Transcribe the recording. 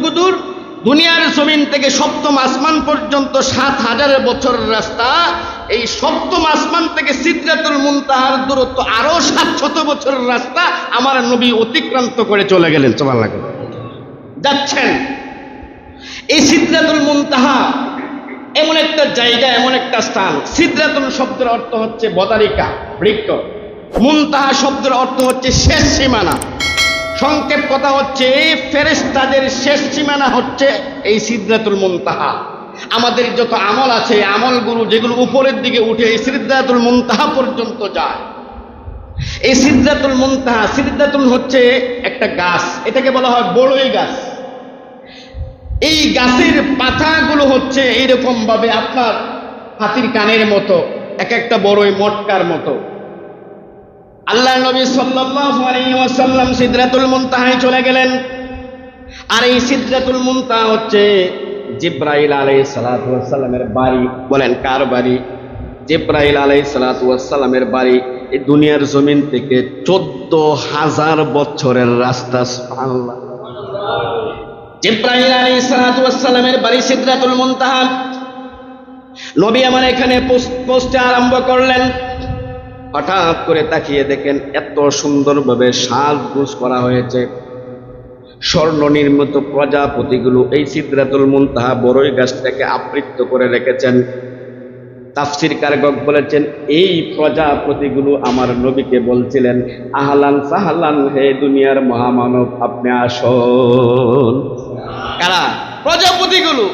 কতটুকু দূর? দুনিয়ার জমিন থেকে সপ্তম আসমান পর্যন্ত 7000 বছরের রাস্তা। এই সপ্তম আসমান থেকে সিদরাতুল মুনতাহার দূরত্ব আরো 700 বছরের রাস্তা আমার নবী অতিক্রান্ত করে চলে গেলেন। সুবহানাল্লাহ। যাচ্ছেন এই সিদরাতুল মুনতাহা এমন একটা জায়গা, এমন একটা স্থান। সিদরাতুল শব্দের অর্থ হচ্ছে বদারিকা, বৃক্ষ। মুনতাহা শব্দের অর্থ হচ্ছে শেষ সীমানা। সংক্ষেপ কথা হচ্ছে ফেরেশতাদের শেষ সীমানা হচ্ছে এই সিদরাতুল মুনতাহা। আমাদের যত আমল আছে, আমলগুলো যেগুলো উপরের দিকে উঠে এই সিদরাতুল মুনতাহা পর্যন্ত যায়। এই সিদরাতুল মুনতাহা, সিদরাতুল হচ্ছে একটা গাছ, এটাকে বলা হয় বড়ই গাছ। এই গাছের পাতাগুলো হচ্ছে এইরকম ভাবে আপনার হাতির কানের মতো, এক একটা বড়ই মটকার মতো। আল্লাহ নবী সাল্লাল্লাহু আলাইহি ওয়াসাল্লাম সিদরাতুল মুনতাহায় চলে গেলেন। আর এই সিদরাতুল মুনতাহা হচ্ছে জিবরাইল আলাইহিস সালাতু ওয়াস সালামের বাড়ি। বলেন কার বাড়ি? জিবরাইল আলাইহিস সালাতু ওয়াস সালামের বাড়ি। এই দুনিয়ার জমিন থেকে 14000 বছরের রাস্তা। সুবহানাল্লাহ। জিবরাইল আলাইহিস সালাতু ওয়াস সালামের বাড়ি সিদরাতুল মুনতাহা। নবী আমার এখানে পৌঁছতে আরম্ভ করলেন। হঠাৎ করে তাকিয়ে দেখেন এত সুন্দরভাবে সাজগোজ করা হয়েছে। স্বর্ণ নির্মিত প্রজাপতিগুলো এই সিদরাতুল মুনতাহা বড়ই গাছটাকে আবৃত করে রেখেছেন। তাফসীরকারগণ বলেছেন এই প্রজাপতিগুলো আমার নবীকে বলছিলেন, আহলান সাহলান, হে দুনিয়ার মহামানব, আপনি আসুন। কারা? প্রজাপতিগুলো।